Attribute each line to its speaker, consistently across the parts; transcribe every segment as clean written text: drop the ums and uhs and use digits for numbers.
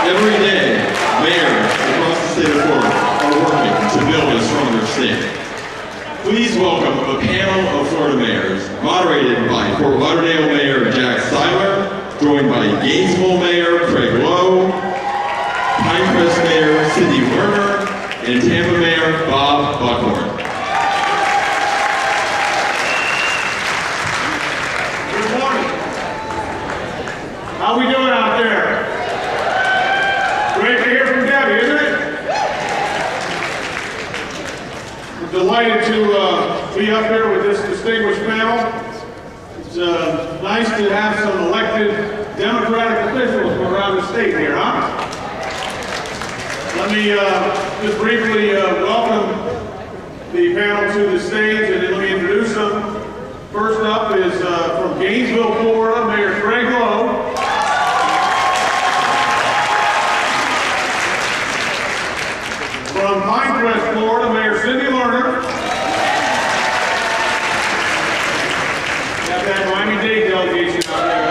Speaker 1: Every day, mayors across the state of Florida are working to build a stronger state. Please welcome a panel of Florida mayors, moderated by Fort Lauderdale Mayor Jack Seiler, joined by Gainesville Mayor Craig Lowe, Pinecrest Mayor Cindy Werner, and Tampa Mayor Bob Buckhorn.
Speaker 2: Good morning. How we doing out there? Great to hear from Debbie, isn't it? We're delighted to be up here with this distinguished panel. It's nice to have some elected Democratic officials from around the state here, huh? Let me just briefly welcome the panel to the stage, and then let me introduce them. First up is from Gainesville, Florida, Mayor Craig Lowe. From Pinecrest, Florida, Mayor Cindy Lerner. Got that Miami-Dade delegation out there.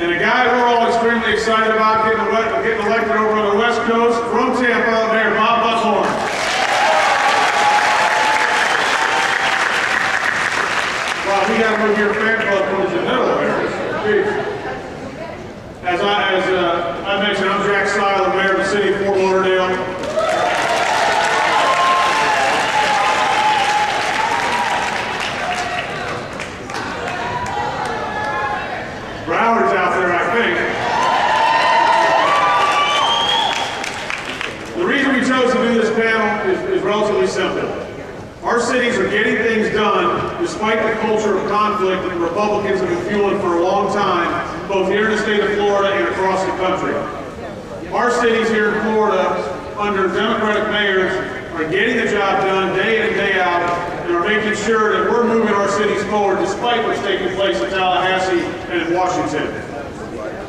Speaker 2: And a guy we're all extremely excited about getting elected over on the West Coast, from Tampa, Mayor Bob Buckhorn. Wow, we got to move your fan club towards the middle there. As I mentioned, I'm Jack Seiler, Mayor of the City of Fort Lauderdale. Broward's out there, I think. The reason we chose to do this panel is relatively simple. Our cities are getting things done despite the culture of conflict that Republicans have been fueling for a long time, both here in the state of Florida and across the country. Our cities here in Florida, under Democratic mayors, are getting the job done day in and day out, and are making sure that we're moving our cities forward despite what's taking place in Tallahassee and in Washington.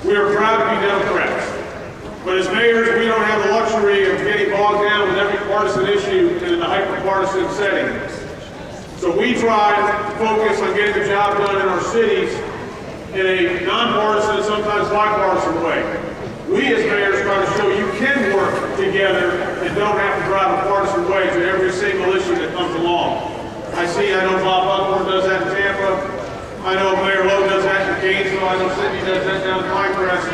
Speaker 2: We are proud to be Democrats. But as mayors, we don't have the luxury of getting bogged down with every partisan issue in a hyper-partisan setting. So we try to focus on getting the job done in our cities in a nonpartisan and sometimes bipartisan way. We as mayors try to show you can work together and don't have to drive a partisan way to every single issue that comes along. I know Bob Buckhorn does that in Tampa. I know Mayor Lowe does that in Gainesville. I know Cindy does that down in Pinecrest.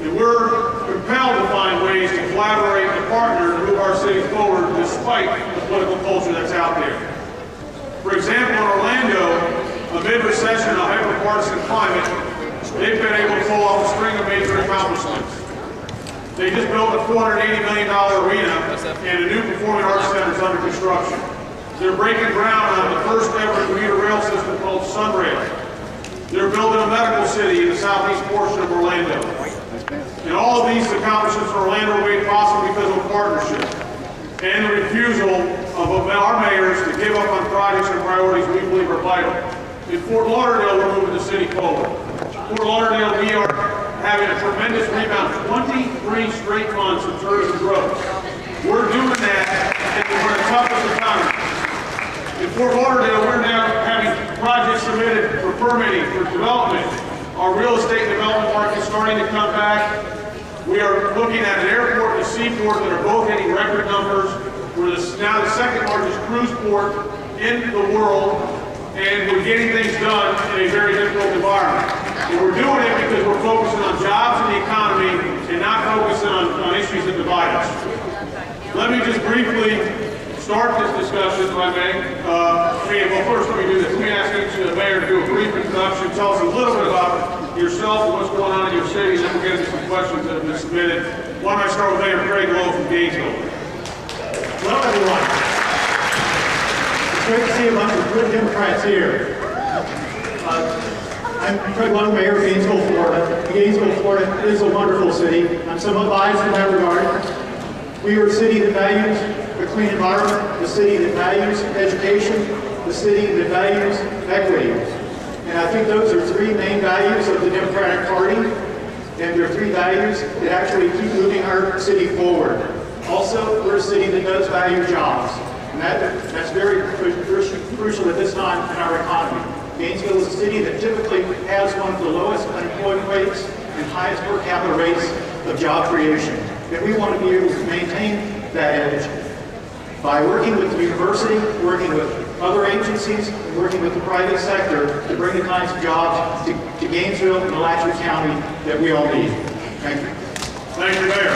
Speaker 2: And we're compelled to find ways to collaborate and partner to move our cities forward despite the political culture that's out there. For example, in Orlando, amid recession and a hyper-partisan climate, they've been able to pull off a string of major accomplishments. They just built a $480 million arena and a new performing arts center is under construction. They're breaking ground on the first ever commuter rail system called Sunrail. They're building a medical city in the southeast portion of Orlando. And all of these accomplishments for Orlando are made possible because of a partnership and the refusal of our mayors to give up on projects and priorities we believe are vital. In Fort Lauderdale, we're moving the city forward. Fort Lauderdale, we are having a tremendous rebound, 23 straight months of tourism growth. We're doing that in one of the toughest economies. In Fort Lauderdale, we're now having projects submitted for permitting, for development. Our real estate development market is starting to come back. We are looking at an airport and a seaport that are both hitting record numbers. We're now the second largest cruise port in the world, and we're getting things done in a very difficult environment. And we're doing it because we're focusing on jobs and the economy and not focusing on issues that divide us. Let me just briefly start this discussion, if I may. Well, first let me do this. Let me ask each of the mayor to do a brief introduction. Tell us a little bit about yourself and what's going on in your city, and then we'll get into some questions that have been submitted. Why don't I start with Mayor Craig Lowe from Gainesville.
Speaker 3: Hello, everyone. It's great to see a bunch of good Democrats here. I'm Craig Lowe, Mayor of Gainesville, Florida. Gainesville, Florida is a wonderful city. I'm somewhat biased in that regard. We are a city that values a clean environment, the city that values education, the city that values equity. And I think those are three main values of the Democratic Party, and they're three values that actually keep moving our city forward. Also, we're a city that does value jobs, and that's very crucial at this time in our economy. Gainesville is a city that typically has one of the lowest unemployment rates and highest per capita rates of job creation. And we want to be able to maintain that edge by working with the university, working with other agencies, and working with the private sector to bring the kinds of jobs to Gainesville and Alachua County that we all need. Thank you.
Speaker 2: Thank you, Mayor.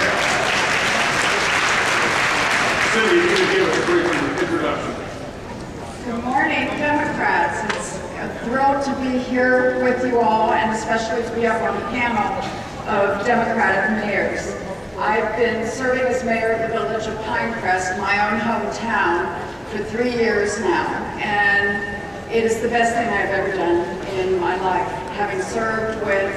Speaker 2: Cindy, you can give us a brief introduction.
Speaker 4: Good morning, Democrats. It's a thrill to be here with you all, and especially to be up on the panel of Democratic mayors. I've been serving as mayor of the village of Pinecrest, my own hometown, for 3 years now, and it is the best thing I've ever done in my life. Having served with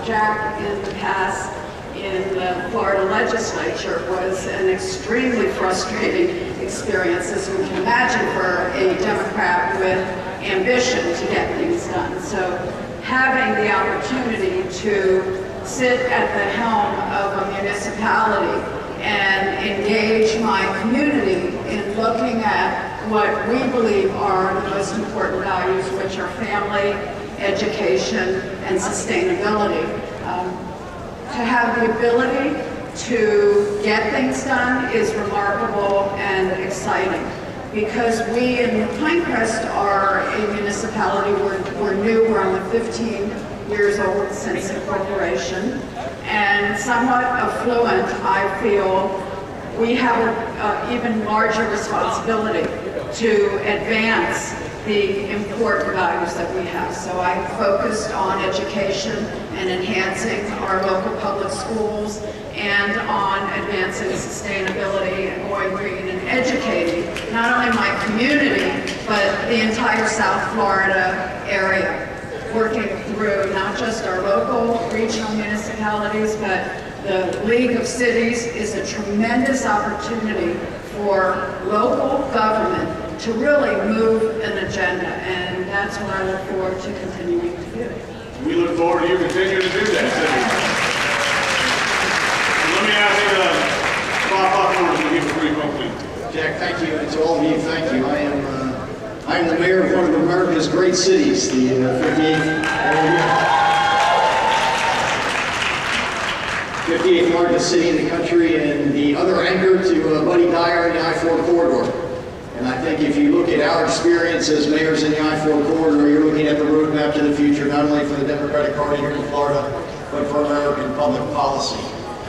Speaker 4: Jack in the past in the Florida legislature was an extremely frustrating experience, as you can imagine, for a Democrat with ambition to get things done. So having the opportunity to sit at the helm of a municipality and engage my community in looking at what we believe are the most important values, which are family, education, and sustainability. To have the ability to get things done is remarkable and exciting, because we in Pinecrest are a municipality. We're new, we're only 15 years old since incorporation, and somewhat affluent. I feel we have an even larger responsibility to advance the important values that we have. So I focused on education and enhancing our local public schools, and on advancing sustainability and going green and educating not only my community, but the entire South Florida area, working through not just our local regional municipalities, but the League of Cities is a tremendous opportunity for local government to really move an agenda, and that's what I look forward to continuing to do.
Speaker 2: We look forward to you continuing to do that, Cindy. Let me ask Bob Buckmore to give a brief opening.
Speaker 5: Jack, thank you, and to all of you, thank you. I am the mayor of one of America's great cities, the 58th largest city in the country, and the other anchor to Buddy Dyer in the I-4 corridor. And I think if you look at our experience as mayors in the I-4 corridor, you're looking at the roadmap to the future, not only for the Democratic Party here in Florida, but for American public policy.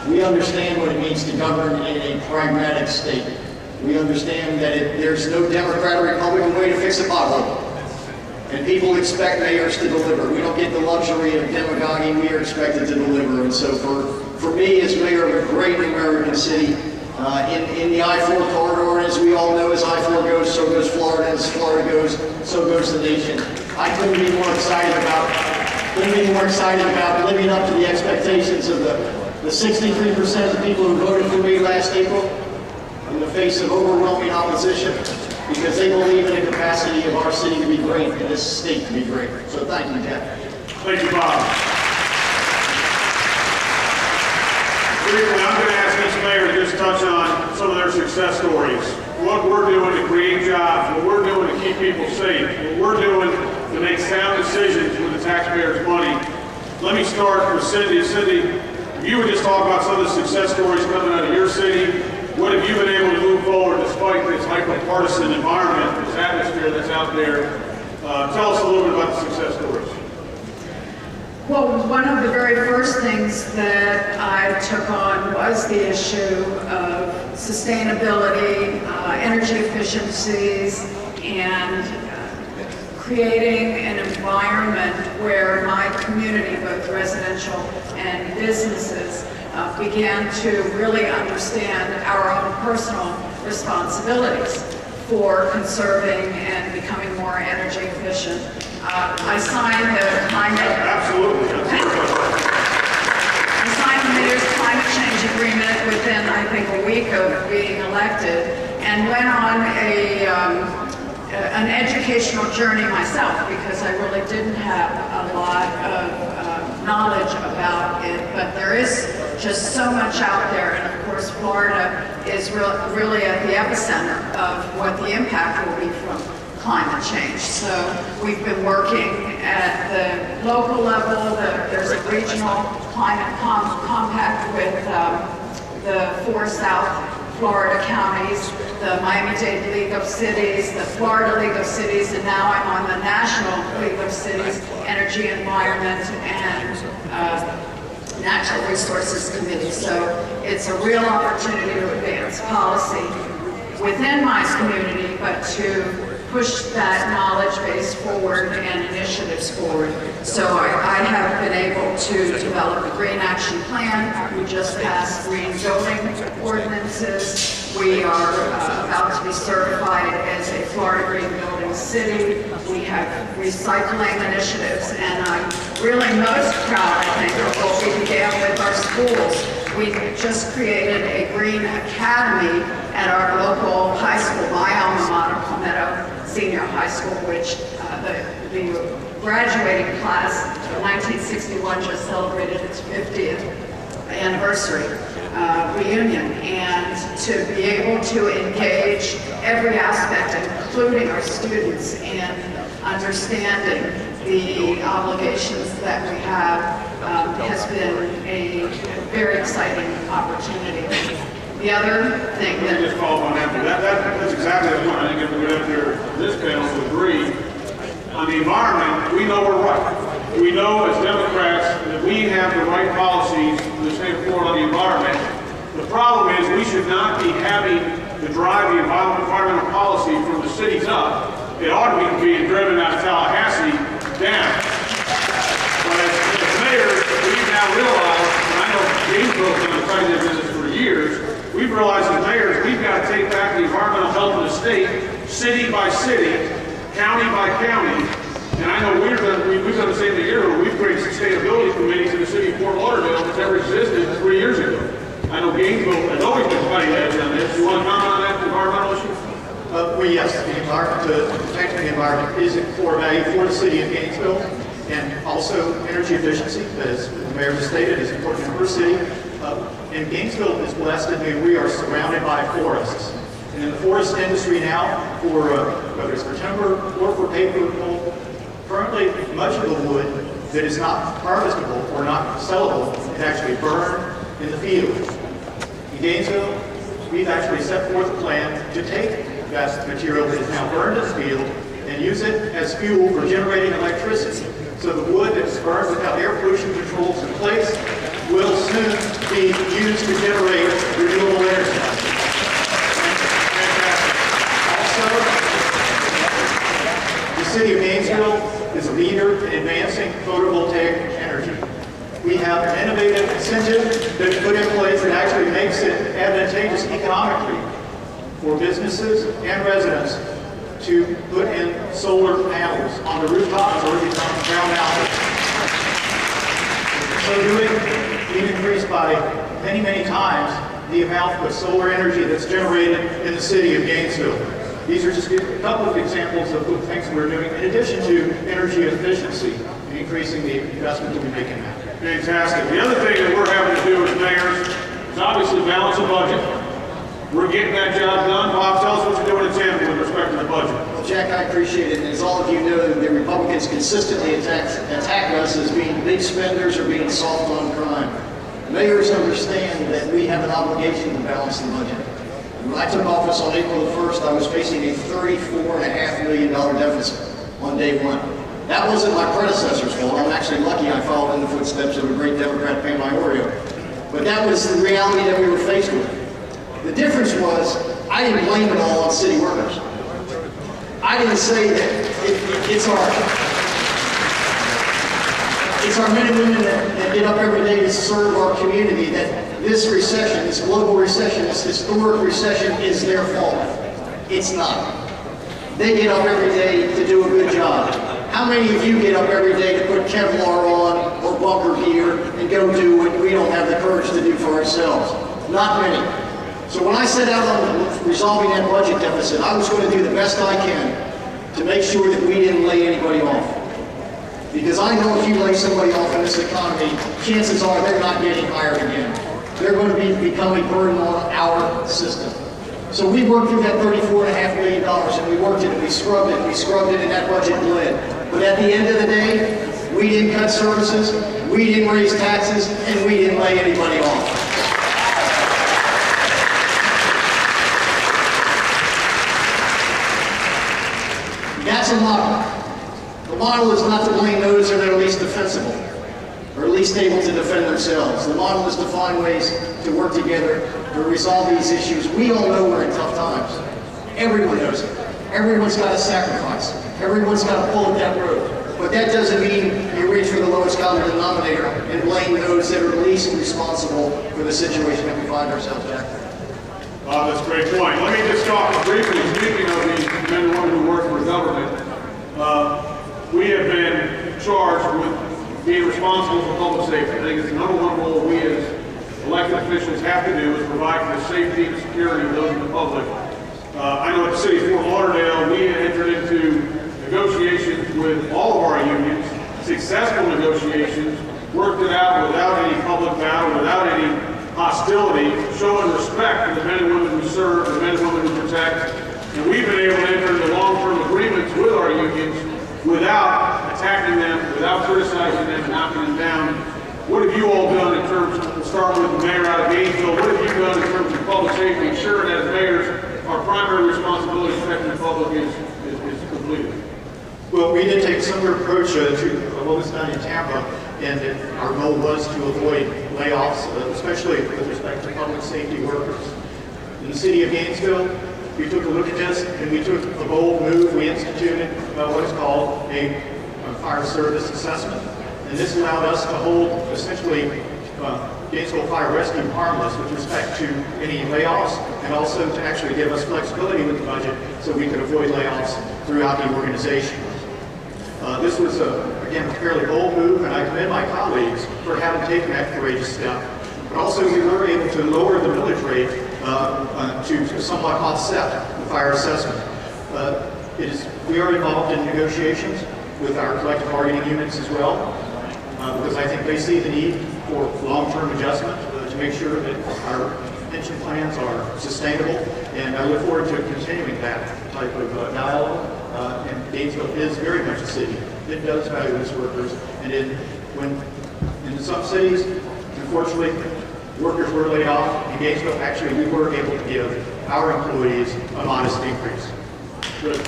Speaker 5: We understand what it means to govern in a pragmatic state. We understand that there's no Democrat or Republican way to fix a pothole. And people expect mayors to deliver. We don't get the luxury of demagoguing, we are expected to deliver. And so for me as mayor of a great American city, in the I-4 corridor, and as we all know, as I-4 goes, so goes Florida, as Florida goes, so goes the nation. I couldn't be more excited about living up to the expectations of the 63% of the people who voted for me last April in the face of overwhelming opposition, because they believe in the capacity of our city to be great and this state to be great. So thank you, Jack.
Speaker 2: Thank you, Bob. Briefly, I'm going to ask each mayor to just touch on some of their success stories. What we're doing to create jobs, what we're doing to keep people safe, what we're doing to make sound decisions with the taxpayers' money. Let me start with Cindy. Cindy, if you would just talk about some of the success stories coming out of your city, what have you been able to move forward despite this hyper-partisan environment, this atmosphere that's out there? Tell us a little bit about the success stories.
Speaker 4: Well, one of the very first things that I took on was the issue of sustainability, energy efficiencies, and creating an environment where my community, both residential and businesses, began to really understand our own personal responsibilities for conserving and becoming more energy efficient. I signed the climate.
Speaker 2: Absolutely.
Speaker 4: I signed the mayor's climate change agreement within, I think, a week of being elected, and went on an educational journey myself, because I really didn't have a lot of knowledge about it. But there is just so much out there, and of course, Florida is really at the epicenter of what the impact will be from climate change. So we've been working at the local level, there's a regional climate compact with the 4 South Florida counties, the Miami-Dade League of Cities, the Florida League of Cities, and now I'm on the National League of Cities, Energy, Environment, and Natural Resources Committee. So it's a real opportunity to advance policy within my community, but to push that knowledge base forward and initiatives forward. So I have been able to develop a green action plan. We just passed green zoning ordinances. We are about to be certified as a Florida Green Building City. We have recycling initiatives, and I'm really most proud, I think, of what we began with our schools. We just created a Green Academy at our local high school, my alma mater, Palmetto Senior High School, which the graduating class of 1961 just celebrated its 50th anniversary reunion. And to be able to engage every aspect, including our students, in understanding the obligations that we have has been a very exciting opportunity. The other thing
Speaker 2: Let me just follow up on that. That's exactly the point. I think everyone up here, this panel will agree. On the environment, we know we're right. We know as Democrats that we have the right policies in the state of Florida on the environment. The problem is we should not be having to drive the environmental policy from the cities up. It ought to be being driven out of Tallahassee down. But as mayors, we've now realized, and I know Gainesville's been fighting this for years, we've realized as mayors, we've got to take back the environmental health of the state, city by city, county by county. And I know we've done the same thing here, where we've created sustainability committees in the city of Fort Lauderdale that's never existed 3 years ago. I know Gainesville has always been fighting edge on this. You want to comment on that environmental issue?
Speaker 3: Well, yes, the environment, protecting the environment is a core value for the city of Gainesville, and also energy efficiency, as the mayor just stated, is important in her city. And Gainesville is blessed in that we are surrounded by forests. And in the forest industry now, for whether it's for timber or for paper pulp, currently much of the wood that is not harvestable or not sellable is actually burned in the field. In Gainesville, we've actually set forth a plan to take that material that is now burned in the field and use it as fuel for generating electricity. So the wood that's burned without air pollution controls in place will soon be used to generate renewable energy. Also, the city of Gainesville is a leader in advancing photovoltaic energy. We have an innovative incentive that's put in place that actually makes it advantageous economically for businesses and residents to put in solar panels on the rooftops or even on ground mounted. So doing, we've increased by many, many times the amount of solar energy that's generated in the city of Gainesville. These are just a couple of examples of the things we're doing in addition to energy efficiency and increasing the investment that we make in that.
Speaker 2: Fantastic. The other thing that we're having to do as mayors is obviously balance a budget. We're getting that job done. Bob, tell us what you're doing in Tampa with respect to the budget.
Speaker 5: Well, Jack, I appreciate it. And as all of you know, the Republicans consistently attack us as being big spenders or being soft on crime. Mayors understand that we have an obligation to balance the budget. When I took office on April the 1st, I was facing a $34.5 million deficit on day one. That wasn't my predecessor's fault. I'm actually lucky I followed in the footsteps of a great Democrat, Pam Iorio. But that was the reality that we were faced with. The difference was, I didn't blame it all on city workers. I didn't say that it's our men and women that get up every day to serve our community, that this recession, this global recession, this historic recession is their fault. It's not. They get up every day to do a good job. How many of you get up every day to put Kevlar on or bunker gear and go do what we don't have the courage to do for ourselves? Not many. So when I set out on resolving that budget deficit, I was going to do the best I can to make sure that we didn't lay anybody off. Because I know if you lay somebody off in this economy, chances are they're not getting hired again. They're going to become a burden on our system. So we worked through that $34.5 million, and we worked it, and we scrubbed it, and that budget bled. But at the end of the day, we didn't cut services, we didn't raise taxes, and we didn't lay anybody off. That's a model. The model is not to blame those that are least defensible, or least able to defend themselves. The model is to find ways to work together to resolve these issues. We all know we're in tough times. Everyone knows it. Everyone's got to sacrifice. Everyone's got to pull at that rope. But that doesn't mean you reach for the lowest common denominator and blame those that are least responsible for the situation that we find ourselves in.
Speaker 2: That's a great point. Let me just talk briefly, speaking of these men and women who work for government. We have been charged with being responsible for public safety. I think it's the number one role we as elected officials have to do is provide for the safety and security of those in the public. I know at the city of Fort Lauderdale, we entered into negotiations with all of our unions, successful negotiations, worked it out without any public battle, without any hostility, showing respect for the men and women who serve, the men and women who protect. And we've been able to enter into long-term agreements with our unions without attacking them, without criticizing them and knocking them down. What have you all done in terms of, we'll start with the mayor out of Gainesville, what have you done in terms of public safety, ensuring that as mayors, our primary responsibility to protect the public is completed?
Speaker 3: Well, we did take a similar approach to what was done in Tampa, and our goal was to avoid layoffs, especially with respect to public safety workers. In the city of Gainesville, we took a look at this, and we took a bold move. We instituted what is called a fire service assessment, and this allowed us to hold essentially Gainesville Fire Rescue harmless with respect to any layoffs, and also to actually give us flexibility with the budget so we could avoid layoffs throughout the organization. This was, again, a fairly bold move, and I commend my colleagues for having taken that courageous step. But also, we were able to lower the millage rate to somewhat offset the fire assessment. We are involved in negotiations with our collective bargaining units as well, because I think they see the need for long-term adjustment to make sure that our pension plans are sustainable, and I look forward to continuing that type of dialogue. And Gainesville is very much a city that does value its workers, and in some cities, unfortunately, workers were laid off. In Gainesville, actually, we were able to give our employees a modest increase.
Speaker 2: Good.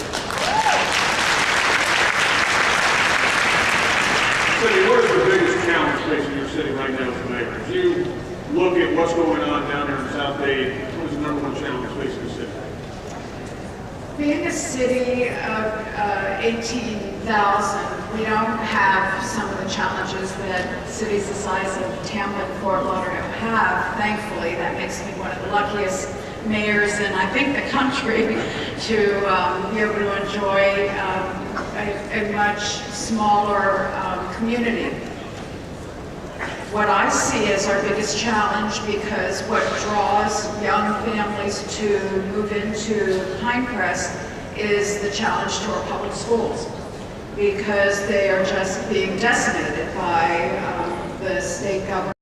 Speaker 2: Cindy, what is the biggest challenge facing your city right now as the mayor? As you look at what's going on down here in South Dade, what is the number one challenge facing the city?
Speaker 4: Being a city of 18,000, we don't have some of the challenges that cities the size of Tampa and Fort Lauderdale have. Thankfully, that makes me one of the luckiest mayors in, I think, the country to be able to enjoy a much smaller community. What I see as our biggest challenge, because what draws young families to move into Pinecrest is the challenge to our public schools, because they are just being decimated by the state government.